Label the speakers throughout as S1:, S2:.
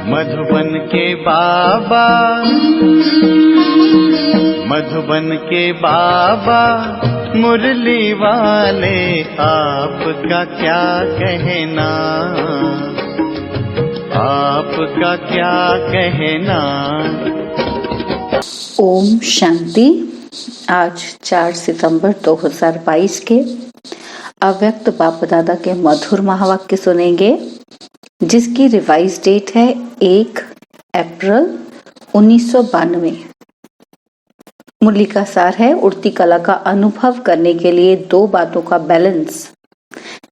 S1: मधुबन के बाबा, मधुबन के बाबा मुरली वाले, आपका क्या कहना, आपका क्या कहना।
S2: ओम शांति। आज 4 सितंबर 2022 के अव्यक्त बाप दादा के मधुर महावाक्य सुनेंगे, जिसकी रिवाइज डेट है 1 अप्रैल 1992। मुरली का सार है, उड़ती कला का अनुभव करने के लिए 2 बातों का बैलेंस,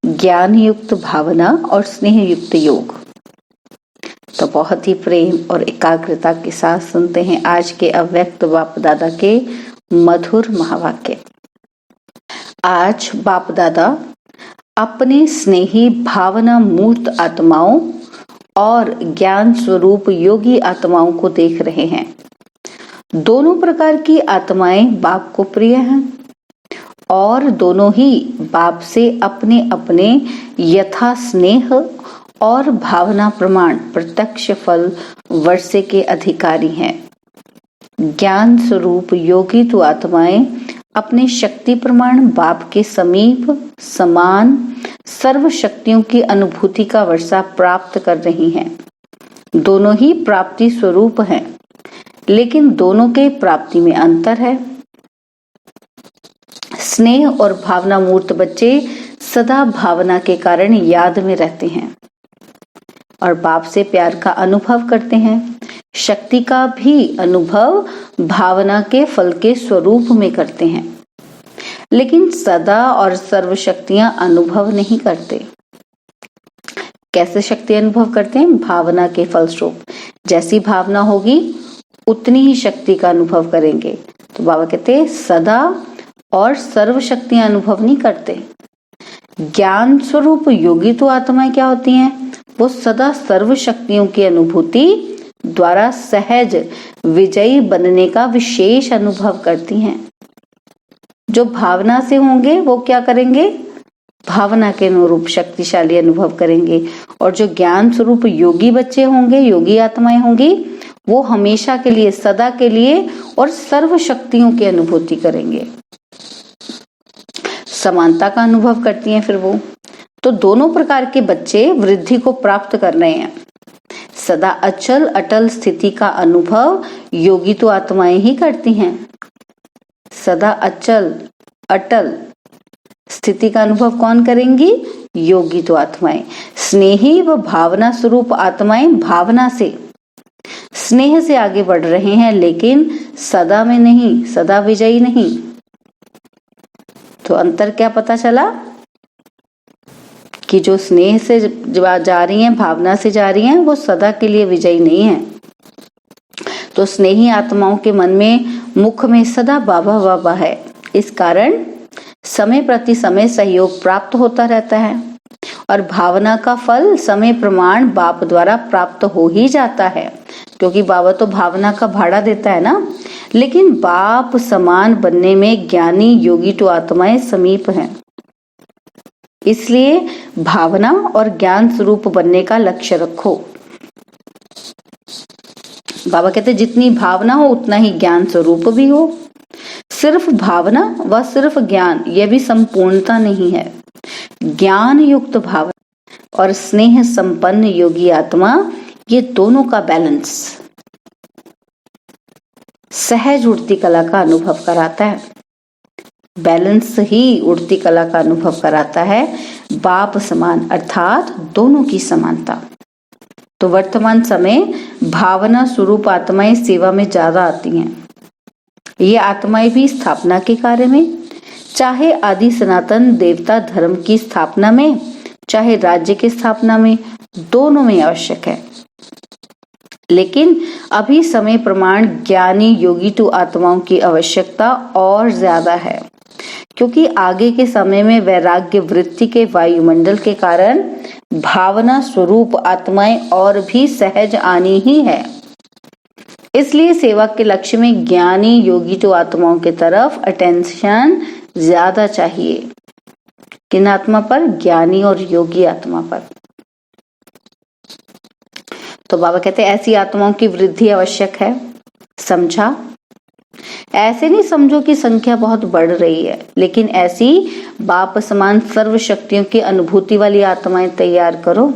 S2: ज्ञान युक्त भावना और स्नेह युक्त योग। तो बहुत ही प्रेम और एकाग्रता के साथ सुनते हैं आज के अव्यक्त बाप दादा के मधुर महावाक्य। आज बाप दादा अपने स्नेही भावना मूर्त आत्माओं और ज्ञान स्वरूप योगी आत्माओं को देख रहे हैं। दोनों प्रकार की आत्माएं बाप को प्रिय हैं और दोनों ही बाप से अपने अपने यथा स्नेह और भावना प्रमाण प्रत्यक्ष फल वर्षे के अधिकारी हैं। ज्ञान स्वरूप योगी तो आत्माएं अपने शक्ति प्रमाण बाप के समीप समान सर्व शक्तियों की अनुभूति का वर्षा प्राप्त कर रही हैं। दोनों ही प्राप्ति स्वरूप हैं, लेकिन दोनों के प्राप्ति में अंतर है। स्नेह और भावना मूर्त बच्चे सदा भावना के कारण याद में रहते हैं और बाप से प्यार का अनुभव करते हैं। शक्ति का भी अनुभव भावना के फल के स्वरूप में करते हैं, लेकिन सदा और सर्व शक्तियां अनुभव नहीं करते। कैसे शक्ति अनुभव करते हैं? भावना के फलस्वरूप। जैसी भावना होगी उतनी ही शक्ति का अनुभव करेंगे। तो बाबा कहते हैं सदा और सर्व शक्तियां अनुभव नहीं करते। ज्ञान स्वरूप योगी तो आत्माएं क्या होती हैं? वो सदा सर्व शक्तियों की अनुभूति द्वारा सहज विजयी बनने का विशेष अनुभव करती हैं। जो भावना से होंगे वो क्या करेंगे? भावना के अनुरूप शक्तिशाली अनुभव करेंगे। और जो ज्ञान स्वरूप योगी बच्चे होंगे, योगी आत्माएं होंगी, वो हमेशा के लिए, सदा के लिए और सर्व शक्तियों की अनुभूति करेंगे। समानता का अनुभव करती हैं फिर वो। तो दोनों प्रकार के बच्चे वृद्धि को प्राप्त कर रहे हैं। सदा अचल अटल स्थिति का अनुभव योगी तो आत्माएं ही करती हैं। सदा अचल अटल स्थिति का अनुभव कौन करेंगी? योगी तो आत्माएं। स्नेही व भावना स्वरूप आत्माएं भावना से, स्नेह से आगे बढ़ रहे हैं, लेकिन सदा में नहीं, सदा विजयी नहीं। तो अंतर क्या पता चला कि जो स्नेह से जा रही हैं, भावना से जा रही हैं, वो सदा के लिए विजयी नहीं है। तो स्नेही आत्माओं के मन में, मुख में सदा बाबा बाबा है। इस कारण समय प्रति समय सहयोग प्राप्त होता रहता है और भावना का फल समय प्रमाण बाप द्वारा प्राप्त हो ही जाता है, क्योंकि बाबा तो भावना का भाड़ा देता है ना। लेकिन बाप समान बनने में ज्ञानी योगी तो आत्माएं समीप हैं। इसलिए भावना और ज्ञान स्वरूप बनने का लक्ष्य रखो। बाबा कहते जितनी भावना हो उतना ही ज्ञान स्वरूप भी हो। सिर्फ भावना व सिर्फ ज्ञान, यह भी संपूर्णता नहीं है। ज्ञान युक्त भावना और स्नेह संपन्न योगी आत्मा, ये दोनों का बैलेंस सहज उड़ती कला का अनुभव कराता है। बैलेंस ही उड़ती कला का अनुभव कराता है। बाप समान अर्थात दोनों की समानता। तो वर्तमान समय भावना स्वरूप आत्माएं सेवा में ज्यादा आती हैं। ये आत्माएं भी स्थापना के कार्य में, चाहे आदि सनातन देवता धर्म की स्थापना में, चाहे राज्य की स्थापना में, दोनों में आवश्यक है। लेकिन अभी समय प्रमाण ज्ञानी योगी तो आत्माओं की आवश्यकता और ज्यादा है, क्योंकि आगे के समय में वैराग्य वृत्ति के वायुमंडल के कारण भावना स्वरूप आत्माएं और भी सहज आनी ही है। इसलिए सेवा के लक्ष्य में ज्ञानी योगी तो आत्माओं की तरफ अटेंशन ज्यादा चाहिए। किन आत्मा पर? ज्ञानी और योगी आत्मा पर। तो बाबा कहते हैं ऐसी आत्माओं की वृद्धि आवश्यक है। समझा? ऐसे नहीं समझो कि संख्या बहुत बढ़ रही है, लेकिन ऐसी बाप समान सर्व शक्तियों की अनुभूति वाली आत्माएं तैयार करो।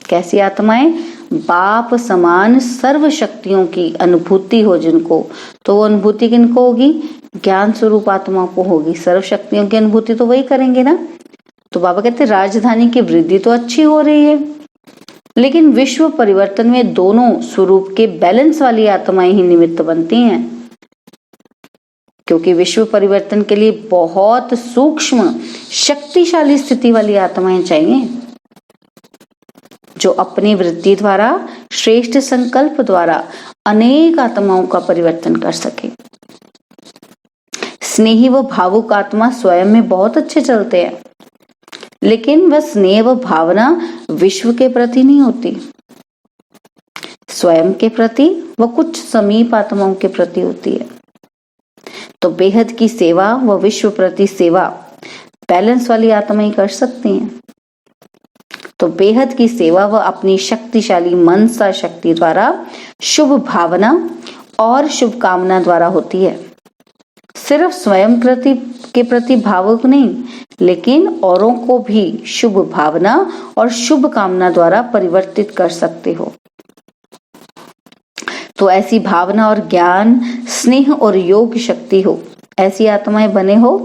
S2: कैसी आत्माएं? बाप समान सर्व शक्तियों की अनुभूति हो जिनको, तो वो अनुभूति किनको होगी? ज्ञान स्वरूप आत्माओं को होगी। सर्व शक्तियों की अनुभूति तो वही करेंगे ना। तो बाबा कहते हैं राजधानी की वृद्धि तो अच्छी हो रही है, लेकिन विश्व परिवर्तन में दोनों स्वरूप के बैलेंस वाली आत्माएं ही निमित्त बनती हैं, क्योंकि विश्व परिवर्तन के लिए बहुत सूक्ष्म शक्तिशाली स्थिति वाली आत्माएं चाहिए, जो अपनी वृत्ति द्वारा, श्रेष्ठ संकल्प द्वारा अनेक आत्माओं का परिवर्तन कर सके। स्नेही व भावुक आत्मा स्वयं में बहुत अच्छे चलते हैं, लेकिन वह स्नेह व भावना विश्व के प्रति नहीं होती, स्वयं के प्रति व कुछ समीप आत्माओं के प्रति होती है। तो बेहद की सेवा व विश्व प्रति सेवा बैलेंस वाली आत्माएं कर सकती हैं। तो बेहद की सेवा वह अपनी शक्तिशाली मनसा शक्ति द्वारा, शुभ भावना और शुभ कामना द्वारा होती है। सिर्फ स्वयं के प्रति भावुक नहीं, लेकिन औरों को भी शुभ भावना और शुभ कामना द्वारा परिवर्तित कर सकते हो। तो ऐसी भावना और ज्ञान, स्नेह और योग शक्ति हो, ऐसी आत्माएं बने हो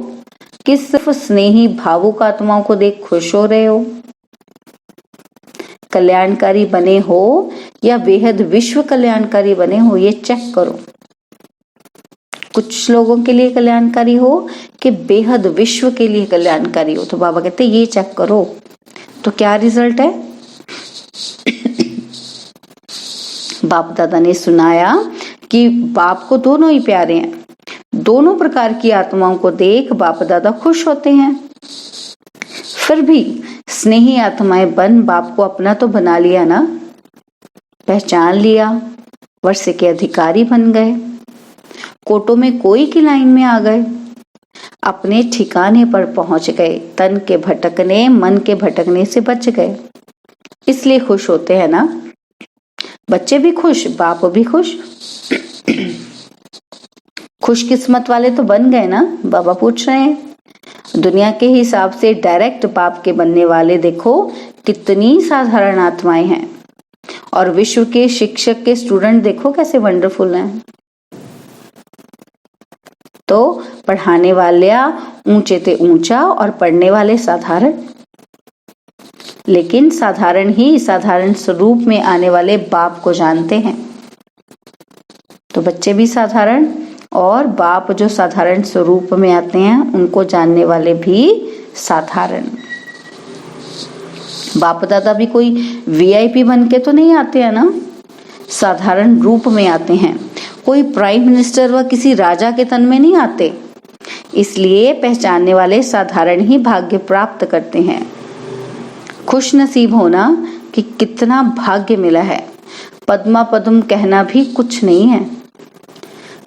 S2: कि सिर्फ स्नेही भावुक आत्माओं को देख खुश हो रहे हो। कल्याणकारी बने हो या बेहद विश्व कल्याणकारी बने हो, ये चेक करो। कुछ लोगों के लिए कल्याणकारी हो कि बेहद विश्व के लिए कल्याणकारी हो, तो बाबा कहते हैं ये चेक करो। तो क्या रिजल्ट है? बाप दादा ने सुनाया कि बाप को दोनों ही प्यारे हैं। दोनों प्रकार की आत्माओं को देख बाप दादा खुश होते हैं। फिर भी स्नेही आत्माएं बन बाप को अपना तो बना लिया ना, पहचान लिया, वर्षे के अधिकारी बन गए, कोटों में कोई की लाइन में आ गए, अपने ठिकाने पर पहुंच गए, तन के भटकने, मन के भटकने से बच गए। इसलिए खुश होते हैं ना, बच्चे भी खुश, बाप भी खुश। खुशकिस्मत वाले तो बन गए ना, बाबा पूछ रहे हैं। दुनिया के हिसाब से डायरेक्ट बाप के बनने वाले देखो कितनी साधारण आत्माएं हैं, और विश्व के शिक्षक के स्टूडेंट देखो कैसे वंडरफुल हैं। तो पढ़ाने वाले ऊंचे ते ऊंचा और पढ़ने वाले साधारण, लेकिन साधारण ही साधारण स्वरूप में आने वाले बाप को जानते हैं। तो बच्चे भी साधारण और बाप जो साधारण स्वरूप में आते हैं उनको जानने वाले भी साधारण। बाप दादा भी कोई वीआईपी बन के तो नहीं आते हैं ना, साधारण रूप में आते हैं। कोई प्राइम मिनिस्टर व किसी राजा के तन में नहीं आते। इसलिए पहचानने वाले साधारण ही भाग्य प्राप्त करते हैं। खुश नसीब होना कि कितना भाग्य मिला है, पद्मा पद्म कहना भी कुछ नहीं है।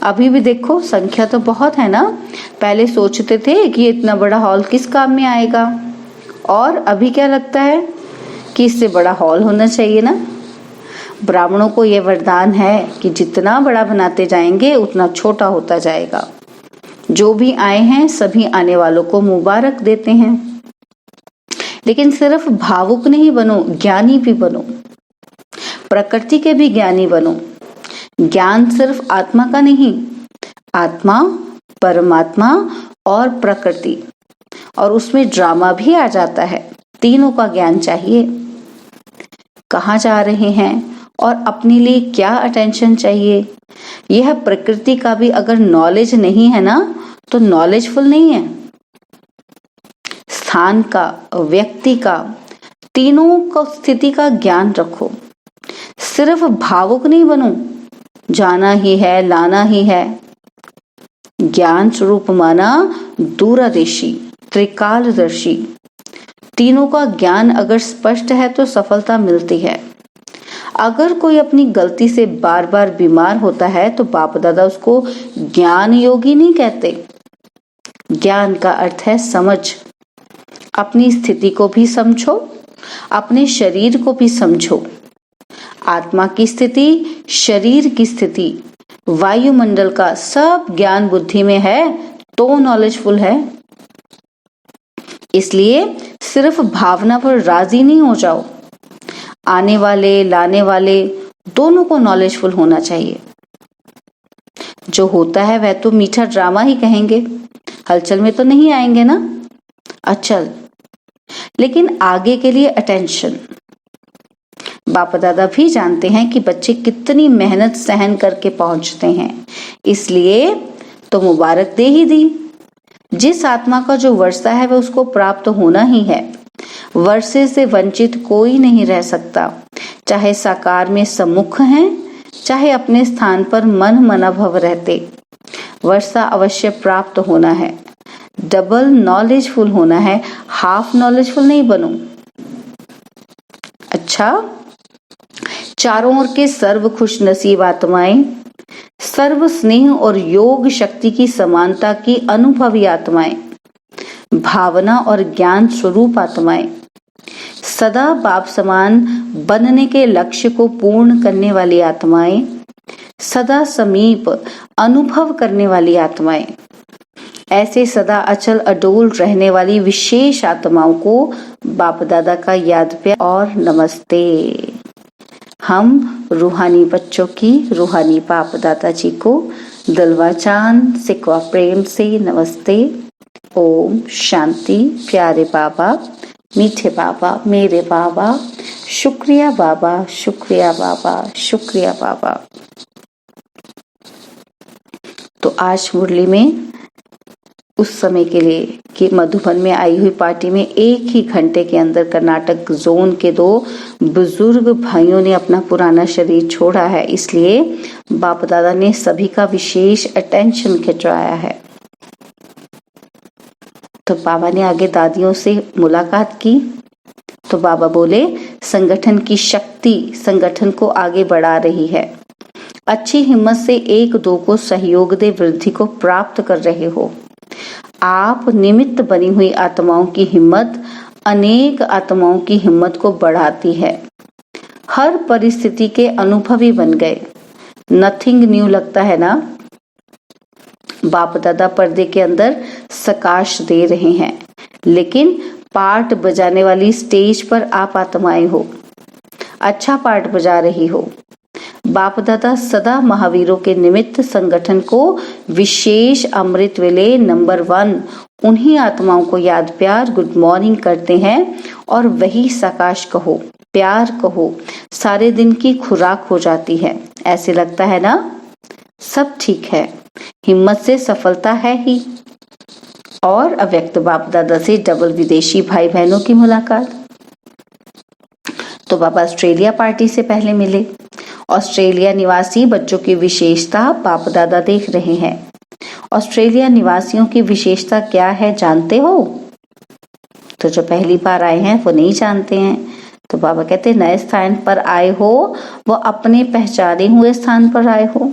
S2: अभी भी देखो संख्या तो बहुत है ना, पहले सोचते थे कि इतना बड़ा हॉल किस काम में आएगा, और अभी क्या लगता है कि इससे बड़ा हॉल होना चाहिए ना। ब्राह्मणों को यह वरदान है कि जितना बड़ा बनाते जाएंगे उतना छोटा होता जाएगा। जो भी आए हैं सभी आने वालों को मुबारक देते हैं। लेकिन सिर्फ भावुक नहीं बनो, ज्ञानी भी बनो, प्रकृति के भी ज्ञानी बनो। ज्ञान सिर्फ आत्मा का नहीं, आत्मा, परमात्मा और प्रकृति, और उसमें ड्रामा भी आ जाता है। तीनों का ज्ञान चाहिए। कहाँ जा रहे हैं और अपने लिए क्या अटेंशन चाहिए, यह प्रकृति का भी अगर नॉलेज नहीं है ना तो नॉलेजफुल नहीं है। स्थान का, व्यक्ति का, तीनों को स्थिति का ज्ञान रखो। सिर्फ भावुक नहीं बनो, जाना ही है, लाना ही है। ज्ञान स्वरूप माना दूरदर्शी, त्रिकालदर्शी। तीनों का ज्ञान अगर स्पष्ट है तो सफलता मिलती है। अगर कोई अपनी गलती से बार बार बीमार होता है तो बाप दादा उसको ज्ञान योगी नहीं कहते। ज्ञान का अर्थ है समझ। अपनी स्थिति को भी समझो, अपने शरीर को भी समझो। आत्मा की स्थिति, शरीर की स्थिति, वायुमंडल का सब ज्ञान बुद्धि में है तो नॉलेजफुल है। इसलिए सिर्फ भावना पर राजी नहीं हो जाओ, आने वाले लाने वाले दोनों को नॉलेजफुल होना चाहिए। जो होता है वह तो मीठा ड्रामा ही कहेंगे, हलचल में तो नहीं आएंगे ना, अचल। लेकिन आगे के लिए अटेंशन। बाप दादा भी जानते हैं कि बच्चे कितनी मेहनत सहन करके पहुंचते हैं, इसलिए तो मुबारक दे ही दी। जिस आत्मा का जो वर्षा है वह उसको प्राप्त होना ही है। वर्षे से वंचित कोई नहीं रह सकता, चाहे साकार में सम्मुख हैं, चाहे अपने स्थान पर मन मनाभव रहते। वर्षा अवश्य प्राप्त होना है। डबल नॉलेजफुल होना है, हाफ नॉलेजफुल नहीं बनो। अच्छा, चारों ओर के सर्व खुश नसीब आत्माएं, सर्व स्नेह और योग शक्ति की समानता की अनुभवी आत्माएं, भावना और ज्ञान स्वरूप आत्माएं, सदा बाप समान बनने के लक्ष्य को पूर्ण करने वाली आत्माएं, सदा समीप अनुभव करने वाली आत्माएं, ऐसे सदा अचल अडोल रहने वाली विशेष आत्माओं को बाप दादा का याद प्यार और नमस्ते। हम रूहानी बच्चों की रूहानी बाप दादा जी को दिलवा चांद सिकवा प्रेम से नमस्ते। ओम शांति। प्यारे बाबा, मीठे बाबा, मेरे बाबा, शुक्रिया बाबा, शुक्रिया बाबा, शुक्रिया बाबा। तो आज मुरली में उस समय के लिए कि मधुबन में आई हुई पार्टी में 1 ही घंटे के अंदर कर्नाटक जोन के 2 बुजुर्ग भाइयों ने अपना पुराना शरीर छोड़ा है, इसलिए बाप दादा ने सभी का विशेष अटेंशन खिंचवाया है। तो बाबा ने आगे दादियों से मुलाकात की तो बाबा बोले, संगठन की शक्ति संगठन को आगे बढ़ा रही है। अच्छी हिम्मत से 1-2 को सहयोग दे वृद्धि को प्राप्त कर रहे हो। आप निमित्त बनी हुई आत्माओं की हिम्मत अनेक आत्माओं की हिम्मत को बढ़ाती है। हर परिस्थिति के अनुभवी बन गए। नथिंग न्यू लगता है ना? बाप दादा पर्दे के अंदर सकाश दे रहे हैं, लेकिन पार्ट बजाने वाली स्टेज पर आप आत्माएं हो, अच्छा पार्ट बजा रही हो। बाप दादा सदा महावीरों के निमित्त संगठन को विशेष अमृत वेले नंबर 1 उन्हीं आत्माओं को याद प्यार गुड मॉर्निंग करते हैं और वही सकाश कहो, प्यार कहो, सारे दिन की खुराक हो जाती है। ऐसे लगता है ना? सब ठीक है, हिम्मत से सफलता है ही। और अव्यक्त बाप दादा से डबल विदेशी भाई बहनों की मुलाकात। तो बाबा ऑस्ट्रेलिया पार्टी से पहले मिले। ऑस्ट्रेलिया निवासी बच्चों की विशेषता बाप दादा देख रहे हैं। ऑस्ट्रेलिया निवासियों की विशेषता क्या है जानते हो? तो जो पहली बार आए हैं वो नहीं जानते हैं। तो बाबा कहते नए स्थान पर आए हो, वो अपने पहचाने हुए स्थान पर आए हो।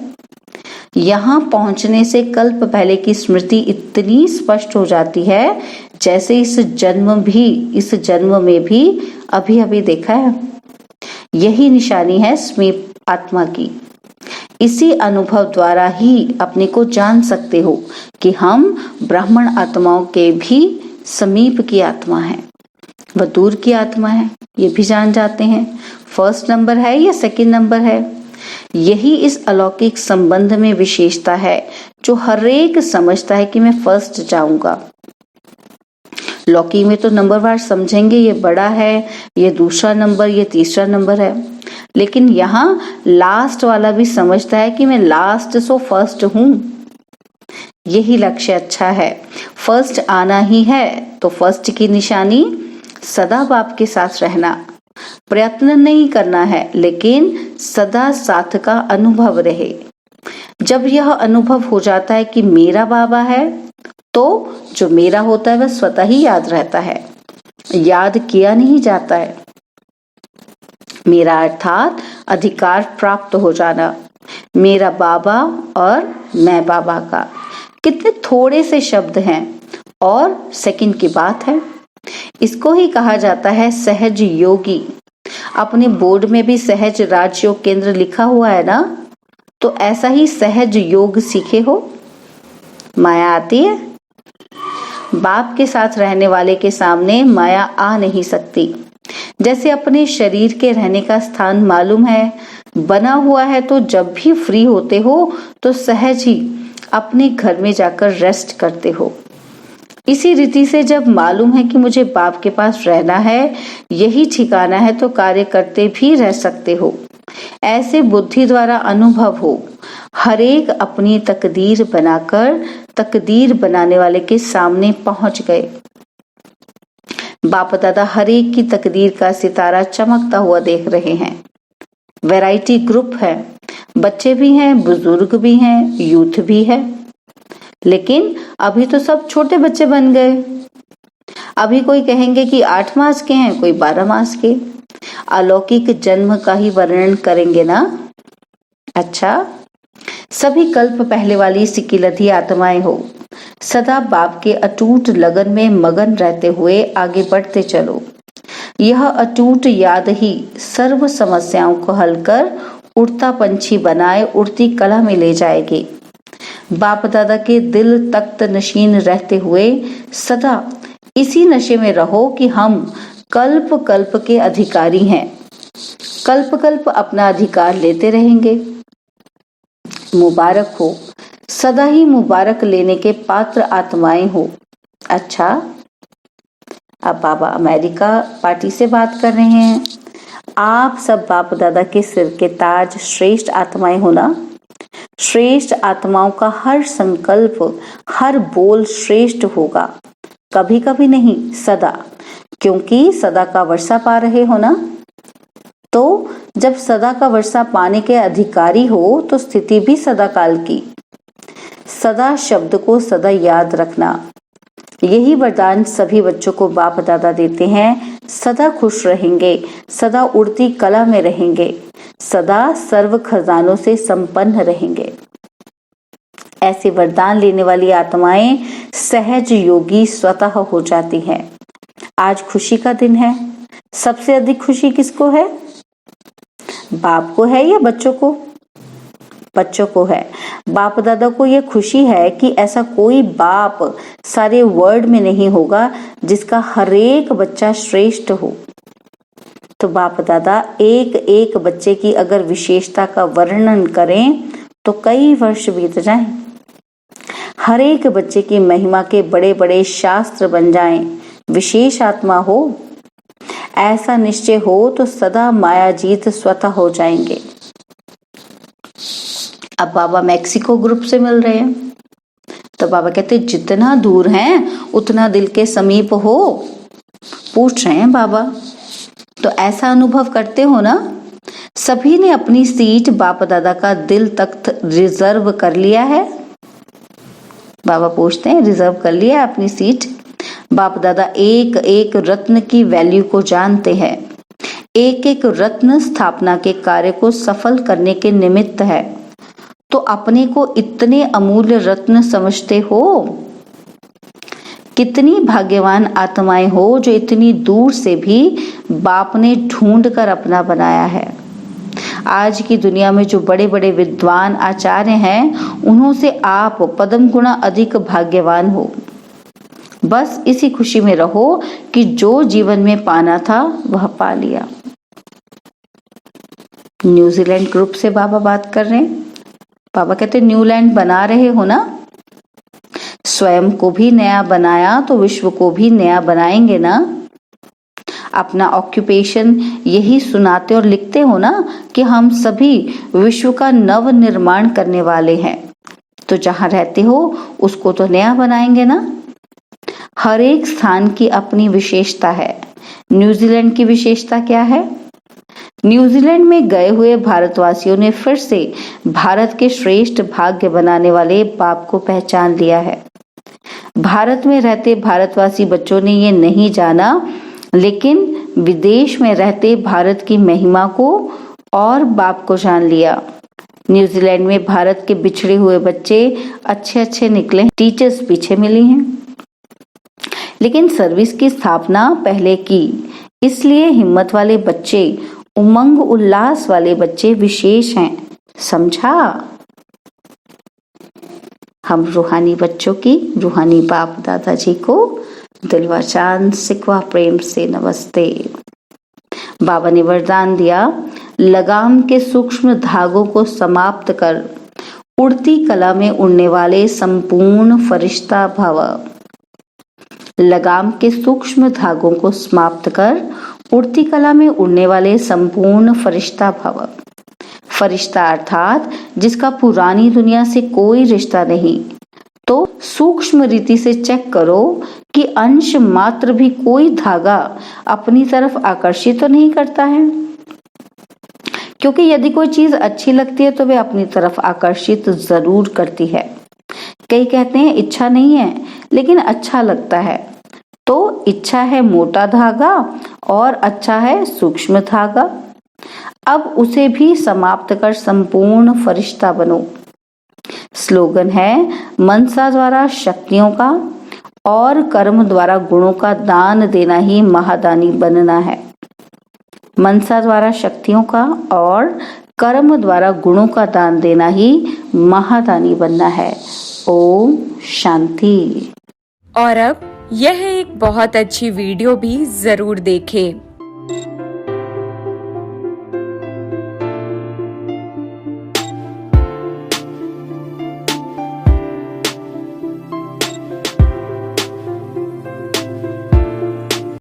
S2: यहाँ पहुंचने से कल्प पहले की स्मृति इतनी स्पष्ट हो जाती है जैसे इस जन्म में भी अभी अभी देखा है। यही निशानी है समीप आत्मा की। इसी अनुभव द्वारा ही अपने को जान सकते हो कि हम ब्राह्मण आत्माओं के भी समीप की आत्मा है, वह दूर की आत्मा है, ये भी जान जाते हैं। फर्स्ट नंबर है या सेकंड नंबर है, यही इस अलौकिक संबंध में विशेषता है जो हर एक समझता है कि मैं फर्स्ट जाऊंगा। लौकी में तो नंबरवार समझेंगे, ये बड़ा है, ये दूसरा नंबर, ये तीसरा नंबर है, लेकिन यहाँ लास्ट वाला भी समझता है कि मैं लास्ट सो फर्स्ट हूँ। यही लक्ष्य अच्छा है, फर्स्ट आना ही है। तो फर्स्ट की निशानी सदा बाप के साथ रहना, प्रयत्न नहीं करना है, लेकिन सदा साथ का अनुभव रहे। जब यह अनुभव हो जाता है कि मेरा बाबा है, तो जो मेरा होता है वह स्वतः ही याद रहता है, याद किया नहीं जाता है। मेरा अर्थात अधिकार प्राप्त हो जाना, मेरा बाबा और मैं बाबा का। कितने थोड़े से शब्द हैं और सेकंड की बात है। इसको ही कहा जाता है सहज योगी। अपने बोर्ड में भी सहज राजयोग केंद्र लिखा हुआ है ना, तो ऐसा ही सहज योग सीखे हो। माया आती है? बाप के साथ रहने वाले के सामने माया आ नहीं सकती। जैसे अपने शरीर के रहने का स्थान मालूम है, बना हुआ है, तो जब भी फ्री होते हो तो सहज ही अपने घर में जाकर रेस्ट करते हो। इसी रीति से जब मालूम है कि मुझे बाप के पास रहना है, यही ठिकाना है, तो कार्य करते भी रह सकते हो। ऐसे बुद्धि द्वारा अनुभव हो। हरेक अपनी तकदीर बनाकर तकदीर बनाने वाले के सामने पहुंच गए। बाप दादा हरेक की तकदीर का सितारा चमकता हुआ देख रहे हैं। वैरायटी ग्रुप है, बच्चे भी हैं, बुजुर्ग भी हैं, यूथ भी है। लेकिन अभी तो सब छोटे बच्चे बन गए। अभी कोई कहेंगे कि 8 मास के हैं, कोई 12 मास के। अलौकिक जन्म का ही वर्णन करेंगे ना। अच्छा, सभी कल्प पहले वाली सिकिलधी आत्माएं हो। सदा बाप के अटूट लगन में मगन रहते हुए आगे बढ़ते चलो। यह अटूट याद ही सर्व समस्याओं को हल कर उड़ता पंछी बनाए उड़ती कला में ले जाएगी। बाप दादा के दिल तख्त नशीन रहते हुए सदा इसी नशे में रहो कि हम कल्प कल्प के अधिकारी हैं। कल्प कल्प अपना अधिकार लेते रहेंगे। मुबारक हो, सदा ही मुबारक लेने के पात्र आत्माएं हो। अच्छा, अब बाबा अमेरिका पार्टी से बात कर रहे हैं। आप सब बाप दादा के सिर के ताज श्रेष्ठ आत्माएं हो ना। श्रेष्ठ आत्माओं का हर संकल्प, हर बोल श्रेष्ठ होगा। कभी कभी नहीं, सदा, क्योंकि सदा का वर्षा पा रहे हो ना। तो जब सदा का वर्षा पाने के अधिकारी हो तो स्थिति भी सदा काल की। सदा शब्द को सदा याद रखना, यही वरदान सभी बच्चों को बाप दादा देते हैं। सदा खुश रहेंगे, सदा उड़ती कला में रहेंगे, सदा सर्व खजानों से संपन्न रहेंगे। ऐसे वरदान लेने वाली आत्माएं सहज योगी स्वतः हो जाती हैं। आज खुशी का दिन है। सबसे अधिक खुशी किसको है? बाप को है या बच्चों को? बच्चों को है। बाप दादा को यह खुशी है कि ऐसा कोई बाप सारे वर्ल्ड में नहीं होगा जिसका हरेक बच्चा श्रेष्ठ हो। तो बाप दादा एक एक बच्चे की अगर विशेषता का वर्णन करें तो कई वर्ष बीत जाएं। हर एक बच्चे की महिमा के बड़े बड़े शास्त्र बन जाएं। विशेष आत्मा हो, ऐसा निश्चय हो तो सदा माया जीत स्वतः हो जाएंगे। अब बाबा मैक्सिको ग्रुप से मिल रहे हैं, तो बाबा कहते जितना दूर हैं उतना दिल के समीप हो। पूछ रहे हैं बाबा, तो ऐसा अनुभव करते हो ना? सभी ने अपनी सीट बाप दादा का दिल तख्त रिजर्व कर लिया है? बाबा पूछते हैं, रिजर्व कर लिया है अपनी सीट? बाप दादा एक एक रत्न की वैल्यू को जानते हैं। एक एक रत्न स्थापना के कार्य को सफल करने के निमित्त है। तो अपने को इतने अमूल्य रत्न समझते हो? कितनी भाग्यवान आत्माएं हो जो इतनी दूर से भी बाप ने ढूंढ कर अपना बनाया है। आज की दुनिया में जो बड़े बड़े विद्वान आचार्य हैं, उन्हों से आप पदम गुना अधिक भाग्यवान हो। बस इसी खुशी में रहो कि जो जीवन में पाना था वह पा लिया। न्यूजीलैंड ग्रुप से बाबा बात कर रहे हैं। बाबा कहते न्यूलैंड बना रहे हो ना। स्वयं को भी नया बनाया तो विश्व को भी नया बनाएंगे ना। अपना ऑक्यूपेशन यही सुनाते और लिखते हो ना कि हम सभी विश्व का नव निर्माण करने वाले हैं। तो जहां रहते हो उसको तो नया बनाएंगे ना। हर एक स्थान की अपनी विशेषता है। न्यूजीलैंड की विशेषता क्या है? न्यूजीलैंड में गए हुए भारतवासियों ने फिर से भारत के श्रेष्ठ भाग्य बनाने वाले बाप को पहचान लिया है। भारत में रहते भारतवासी बच्चों ने ये नहीं जाना, लेकिन विदेश में रहते भारत की महिमा को और बाप को जान लिया। न्यूजीलैंड में भारत के बिछड़े हुए बच्चे अच्छे अच्छे निकले। टीचर्स पीछे मिली हैं, लेकिन सर्विस की स्थापना पहले की, इसलिए हिम्मत वाले बच्चे उमंग उल्लास वाले बच्चे विशेष हैं, समझा? हम रूहानी बच्चों की रूहानी बाप दादाजी को दिलवा चांद सिकवा प्रेम से नमस्ते। बाबा ने वरदान दिया, लगाम के सूक्ष्म धागों को समाप्त कर उड़ती कला में उड़ने वाले संपूर्ण फरिश्ता भव। लगाम के सूक्ष्म धागों को समाप्त कर उड़ती कला में उड़ने वाले संपूर्ण फरिश्ता भव। फरिश्ता अर्थात जिसका पुरानी दुनिया से कोई रिश्ता नहीं, तो सूक्ष्म रीति से चेक करो कि अंश मात्र भी कोई धागा अपनी तरफ आकर्षित तो नहीं करता है, क्योंकि यदि कोई चीज अच्छी लगती है तो वे अपनी तरफ आकर्षित जरूर करती है। कई कहते हैं इच्छा नहीं है लेकिन अच्छा लगता है, तो इच्छा है मोटा धागा और अच्छा है सूक्ष्म धागा। अब उसे भी समाप्त कर संपूर्ण फरिश्ता बनो। स्लोगन है, मनसा द्वारा शक्तियों का और कर्म द्वारा गुणों का दान देना ही महादानी बनना है। मनसा द्वारा शक्तियों का और कर्म द्वारा गुणों का दान देना ही महादानी बनना है। ओम शांति।
S3: और अब यह एक बहुत अच्छी वीडियो भी जरूर देखें।